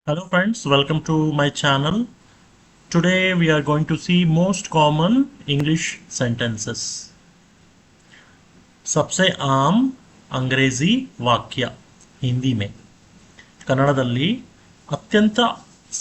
Hello friends, welcome to my channel. Today we are going to see most common English sentences. सबसे आम अंग्रेजी वाक्य हिंदी में ಕನ್ನಡದಲ್ಲಿ ಅತ್ಯಂತ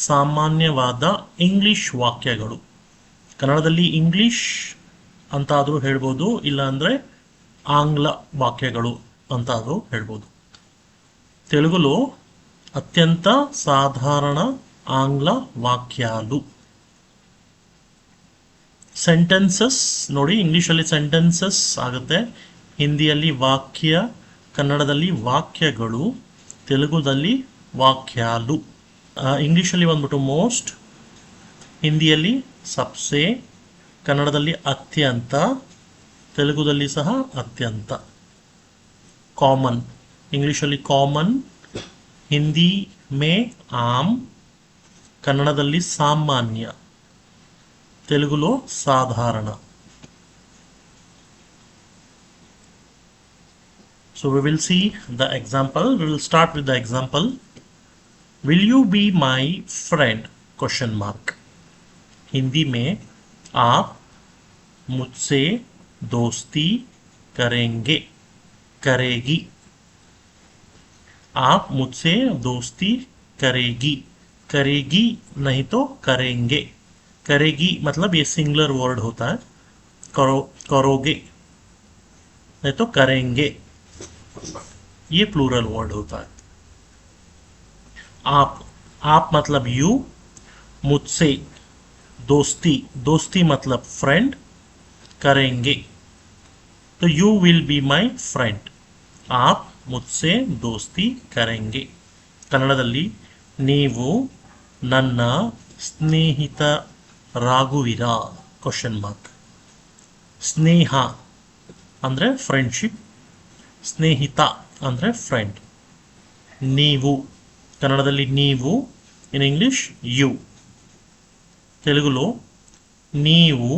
ಸಾಮಾನ್ಯವಾದ ಇಂಗ್ಲಿಷ್ ವಾಕ್ಯಗಳು ಕನ್ನಡದಲ್ಲಿ ಇಂಗ್ಲಿಷ್ ಅಂತಾದರೂ ಹೇಳ್ಬೋದು ಇಲ್ಲ ಅಂದರೆ ಆಂಗ್ಲ ವಾಕ್ಯಗಳು ಅಂತಾದರೂ ಹೇಳ್ಬೋದು తెలుగులో ಅತ್ಯಂತ ಸಾಧಾರಣ ಆಂಗ್ಲ ವಾಕ್ಯಾಲು ಸೆಂಟೆನ್ಸಸ್ ನೋಡಿ ಇಂಗ್ಲಿಷಲ್ಲಿ ಸೆಂಟೆನ್ಸಸ್ ಆಗುತ್ತೆ ಹಿಂದಿಯಲ್ಲಿ ವಾಕ್ಯ ಕನ್ನಡದಲ್ಲಿ ವಾಕ್ಯಗಳು ತೆಲುಗುದಲ್ಲಿ ವಾಕ್ಯಾಲು ಇಂಗ್ಲಿಷಲ್ಲಿ ಬಂದ್ಬಿಟ್ಟು ಮೋಸ್ಟ್ ಹಿಂದಿಯಲ್ಲಿ ಸಬ್ಸೆ ಕನ್ನಡದಲ್ಲಿ ಅತ್ಯಂತ ತೆಲುಗುದಲ್ಲಿ ಸಹ ಅತ್ಯಂತ ಕಾಮನ್ ಇಂಗ್ಲಿಷಲ್ಲಿ ಕಾಮನ್ ಹಿಂದಿ ಮೇ ಆಮ್ ಕನ್ನಡದಲ್ಲಿ ಸಾಮಾನ್ಯ ತೆಲುಗುలో ಸಾಧಾರಣ So we will see the example. We will start with the example. Will you be my friend? Question mark. Hindi में आप मुझसे दोस्ती करेंगे करेगी आप मुझसे दोस्ती करेगी करेगी नहीं तो करेंगे करेगी मतलब ये सिंगुलर वर्ड होता है करोगे नहीं तो करेंगे ये प्लूरल वर्ड होता है आप मतलब यू मुझसे दोस्ती दोस्ती मतलब फ्रेंड करेंगे तो you will be my friend आप ಮುझसे दोस्ती करेंगे ಕನ್ನಡದಲ್ಲಿ ನೀವು ನನ್ನ ಸ್ನೇಹಿತರಾಗುವಿರಾ ಕ್ವಶನ್ ಮಾರ್ಕ್ ಸ್ನೇಹ ಅಂದರೆ ಫ್ರೆಂಡ್ಶಿಪ್ ಸ್ನೇಹಿತ ಅಂದರೆ ಫ್ರೆಂಡ್ ನೀವು ಕನ್ನಡದಲ್ಲಿ ನೀವು ಇನ್ ಇಂಗ್ಲಿಷ್ ಯು తెలుగులో నీవు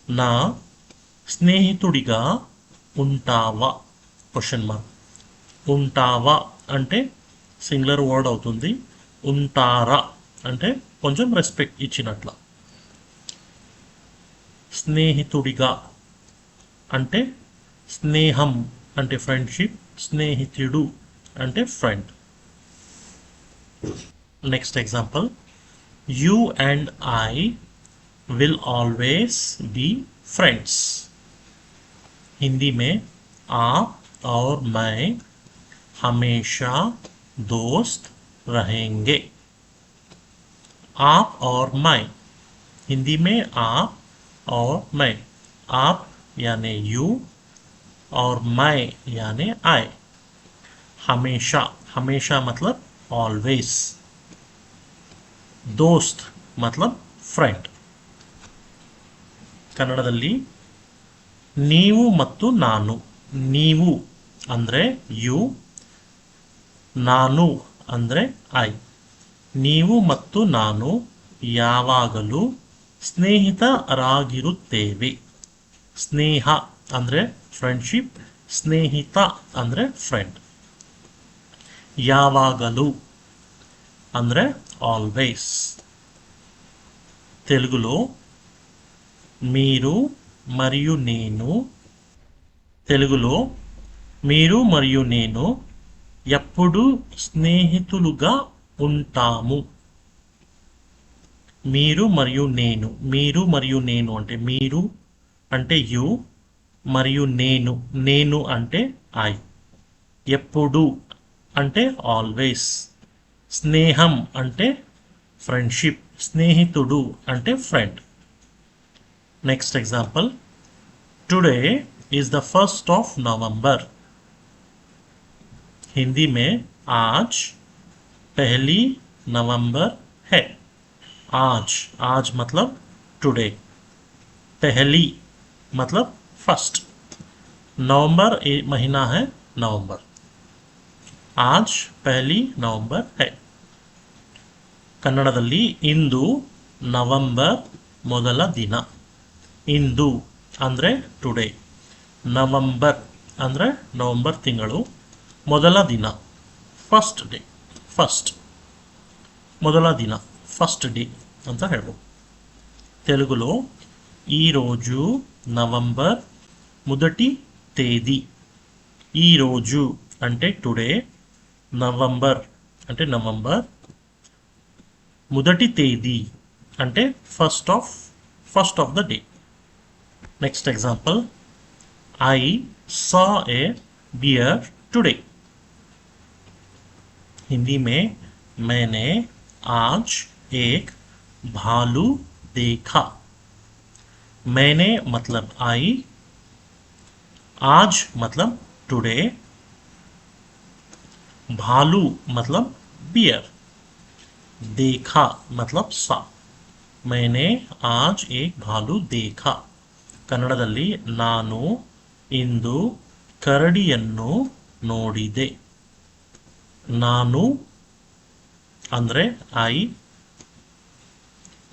నా స్నేహితుడిగా ఉంటావా క్వశ్చన్ మార్క్ ఉంటావా అంటే సింగులర్ వర్డ్ అవుతుంది ఉంటారా అంటే కొంచెం రెస్పెక్ట్ ఇచ్చినట్ల స్నేహితుడిగా అంటే స్నేహం అంటే ఫ్రెండ్షిప్ స్నేహితుడు అంటే friend next example you and I will always be friends Hindi में आप और मैं हमेशा दोस्त रहेंगे आप और मैं हिंदी में आप और मैं आप यानी यू और मैं यानी आई हमेशा हमेशा मतलब ऑलवेज दोस्त मतलब फ्रेंड ಕನ್ನಡದಲ್ಲಿ ನೀವು ಮತ್ತು ನಾನು ನೀವು ಅಂದರೆ ಯು ನಾನು ಅಂದರೆ ಐ ನೀವು ಮತ್ತು ನಾನು ಯಾವಾಗಲೂ ಸ್ನೇಹಿತರಾಗಿರುತ್ತೇವೆ ಸ್ನೇಹ ಅಂದರೆ ಫ್ರೆಂಡ್ಶಿಪ್ ಸ್ನೇಹಿತ ಅಂದರೆ ಫ್ರೆಂಡ್ ಯಾವಾಗಲೂ ಅಂದರೆ ಆಲ್ವೇಸ್ తెలుగులో మీరు మరియు నేను తెలుగులో మీరు మరియు నేను ఎప్పుడు స్నేహితులుగా ఉంటాము మీరు మరియు నేను మీరు మరియు నేను అంటే మీరు అంటే యు మరియు నేను నేను అంటే ఐ ఎప్పుడు అంటే ఆల్వేస్ స్నేహం అంటే ఫ్రెండ్షిప్ స్నేహితుడు అంటే friend next example today is the 1st of November Hindi में आज 1 नवंबर है आज आज मतलब टुडे पहली मतलब फर्स्ट नवंबर महीना है नवंबर आज 1 नवंबर है ಕನ್ನಡದಲ್ಲಿ ಇಂದು ನವೆಂಬರ್ ಮೊದಲ ದಿನ ಇಂದು ಅಂದರೆ ಟುಡೇ ನವಂಬರ್ ಅಂದರೆ ನವಂಬರ್ ತಿಂಗಳು ಮೊದಲ ದಿನ ಫಸ್ಟ್ ಡೇ ಫಸ್ಟ್ మొదల దిన ఫస్ట్ డే ಅಂತ ಹೇಳ್ಬೋದು. తెలుగులో ఈరోజు నవంబర్ మొదటి తేదీ. ఈరోజు అంటే టుడే, నవంబర్ అంటే నవంబర్, మొదటి తేదీ అంటే first of the day. Next example, I saw a bear today. Hindi में मैंने आज एक भालू देखा. मैंने मतलब आई, आज मतलब टुडे, भालू मतलब बियर, देखा मतलब सा. मैंने आज एक भालू देखा. ಕನ್ನಡದಲ್ಲಿ ನಾನು ಇಂದು ಕರಡಿಯನ್ನು ನೋಡಿದೆ. ನಾನು ಅಂದರೆ ಐ,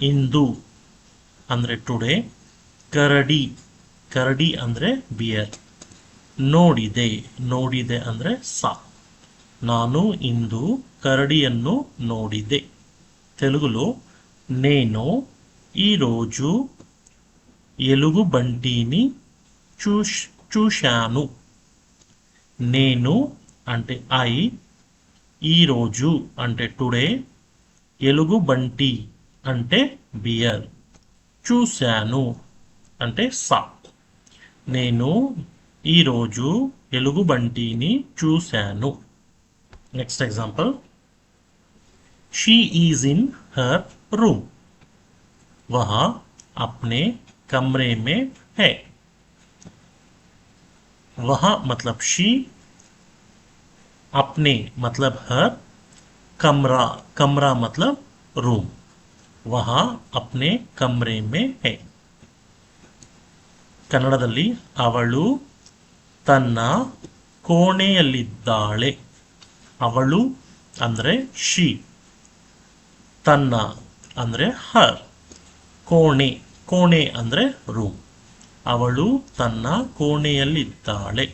ಇಂದು ಅಂದರೆ ಟುಡೇ, ಕರಡಿ ಅಂದರೆ ಬಿಯರ್, ನೋಡಿದೆ ಅಂದರೆ ಸಾ. ನಾನು ಇಂದು ಕರಡಿಯನ್ನು ನೋಡಿದೆ. తెలుగులో నేను ఈరోజు ఎలుగుబంటిని చూశాను. నేను అంటే ఐ, ఈరోజు అంటే టుడే, ఎలుగుబంటి అంటే బియర్, చూశాను అంటే సా. నేను ఈరోజు ఎలుగుబంటిని చూశాను. Next example, she is in her room. वह अपने कमरे में है. वह मतलब शी, अपने मतलब हर, कमरा मतलब रूम. वह अपने कमरे में है. ಕನ್ನಡದಲ್ಲಿ ಅವಳು ತನ್ನ ಕೋಣೆಯಲ್ಲಿದ್ದಾಳೆ. ಅವಳು ಅಂದರೆ ಶಿ, ತನ್ನ ಅಂದರೆ ಹರ್, ಕೋಣೆ ಅಂದರೆ ರೂಮ್. ಅವಳು ತನ್ನ కోణೆಯಲ್ಲಿದ್ದಾಳೆ.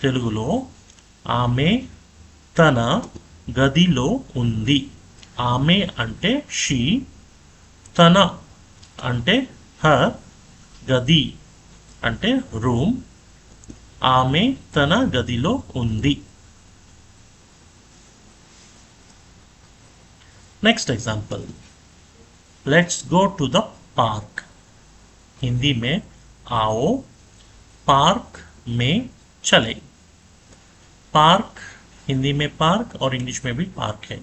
తెలుగులో ఆమె తన గదిలో ఉంది. ఆమె అంటే షీ, తన అంటే హర్, గది అంటే రూమ్. ఆమె తన గదిలో ఉంది. Next example, let's go to the park. Hindi में आओ पार्क में चले. पार्क हिंदी में पार्क और इंग्लिश में भी पार्क है.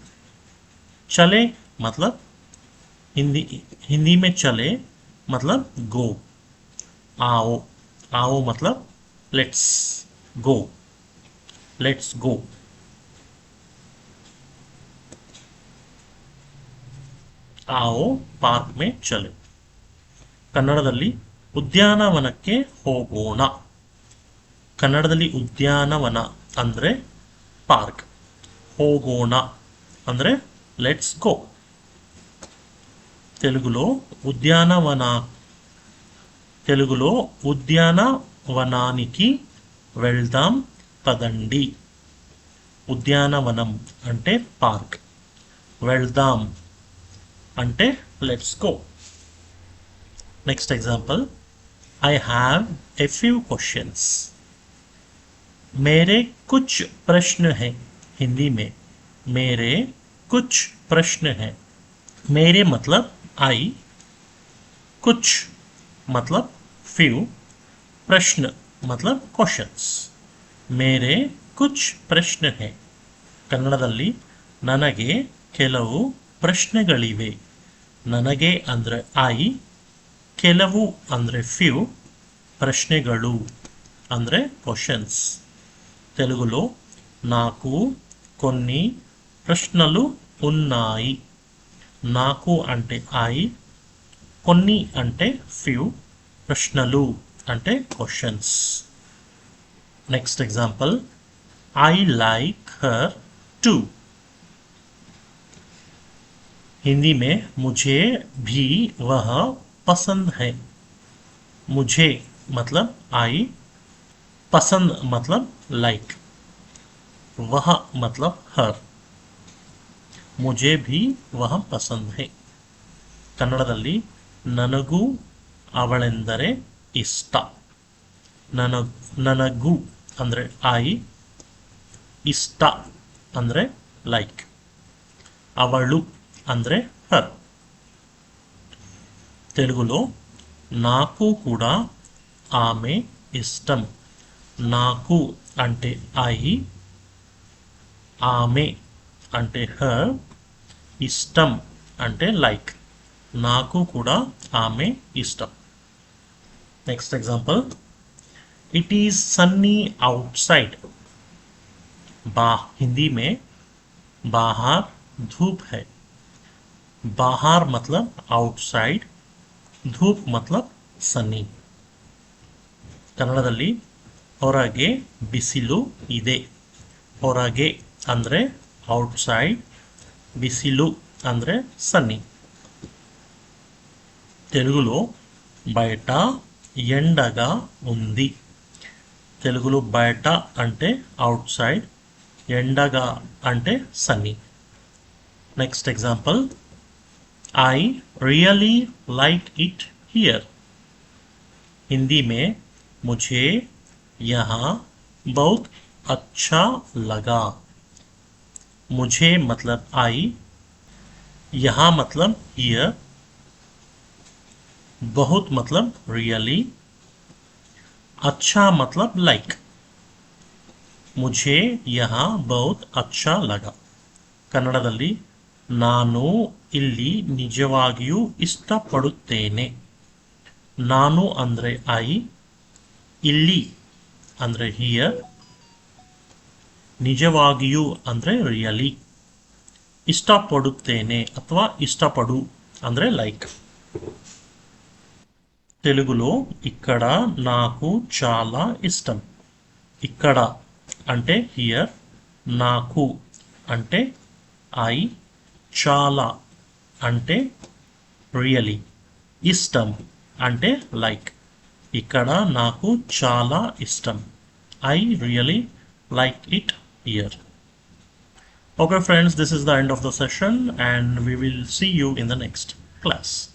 चले मतलब हिंदी में चले मतलब गो. आओ मतलब लेट्स गो. आओ पार्क में चले. ಕನ್ನಡದಲ್ಲಿ ಉದ್ಯಾನವನಕ್ಕೆ ಹೋಗೋಣ. ಕನ್ನಡದಲ್ಲಿ ಉದ್ಯಾನವನ ಅಂದರೆ ಪಾರ್ಕ್, ಹೋಗೋಣ ಅಂದರೆ ಲೆಟ್ಸ್ ಗೋ. తెలుగులో ఉద్యానవనానికి వెళ్దాం పదండి. ఉద్యానవనం అంటే పార్క్, వెళ్దాం అంటే let's go. Next example, I have a few questions. मेरे कुछ प्रश्न हैं. हिंदी में मेरे कुछ प्रश्न हैं. मेरे मतलब आई, कुछ मतलब फ्यू, प्रश्न मतलब क्वेश्चंस. मेरे कुछ प्रश्न हैं. ಕನ್ನಡದಲ್ಲಿ ನನಗೆ ಕೆಲವು ಪ್ರಶ್ನೆಗಳಿವೆ. ನನಗೆ ಅಂದರೆ ಐ, ಕೆಲವು ಅಂದರೆ ಫ್ಯೂ, ಪ್ರಶ್ನೆಗಳು ಅಂದರೆ ಕ್ವಶನ್ಸ್. తెలుగులో నాకు కొన్ని ప్రశ్నలు ఉన్నాయి. నాకు అంటే ఐ, కొన్ని అంటే ఫ్యూ, ప్రశ్నలు అంటే questions. Next example, I like her too. Hindi में मुझे भी वह पसंद है. मुझे मतलब आई, पसंद मतलब लाइक, वह मतलब हर. ಮುಜೆ ಭಿ ವಹ ಪಸಂದ್ ಹೈ. ಕನ್ನಡದಲ್ಲಿ ನನಗೂ ಅವಳೆಂದರೆ ಇಷ್ಟ. ನನಗೂ ಅಂದರೆ ಐ, ಇಷ್ಟ ಅಂದರೆ ಲೈಕ್, ಅವಳು ಅಂದರೆ ಹರ್. తెలుగులో నాకు కూడా ఆమె ఇష్టం. నాకు అంటే ఐ, ఆమె అంటే హర్, ఇష్టం అంటే లైక్. నాకు కూడా ఆమె ఇష్టం. Next example, it is Sunny outside. Hindi में बाहर धूप है. बाहर मतलब आउटसाइड, धूप मतलब सनी. ಕನ್ನಡದಲ್ಲಿ ಹೊರಗೆ ಬಿಸಿಲು ಇದೆ. ಹೊರಗೆ ಅಂದರೆ ಔಟ್ಸೈಡ್, బిసిలు ಅಂದರೆ సన్నీ. తెలుగులో బయట ఎండగా ఉంది. తెలుగులో బయట అంటే అవుట్సైడ్, ఎండగా అంటే sunny. Next example, I really like it here. Hindi में मुझे यहाँ बहुत अच्छा लगा. मुझे मतलब आई, यहाँ मतलब हियर, बहुत मतलब रियली, अच्छा मतलब लाइक. मुझे यहाँ बहुत अच्छा लगा. ಕನ್ನಡದಲ್ಲಿ ನಾನು ಇಲ್ಲಿ ನಿಜವಾಗಿಯೂ ಇಷ್ಟಪಡುತ್ತೇನೆ. ನಾನು ಅಂದರೆ ಐ, ಇಲ್ಲಿ ಅಂದರೆ ಹಿಯರ್, ನಿಜವಾಗಿಯೂ ಅಂದರೆ ರಿಯಲಿ, ಇಷ್ಟಪಡುತ್ತೇನೆ ಅಥವಾ ಇಷ್ಟಪಡು ಅಂದರೆ లైక్. తెలుగులో ఇక్కడ నాకు చాలా ఇష్టం. ఇక్కడ అంటే హియర్, నాకు అంటే ఐ, చాలా అంటే రియలీ, ఇష్టం అంటే లైక్. ఇక్కడ నాకు చాలా ఇష్టం. I really like it here. Okay friends, this is the end of the session and we will see you in the next class.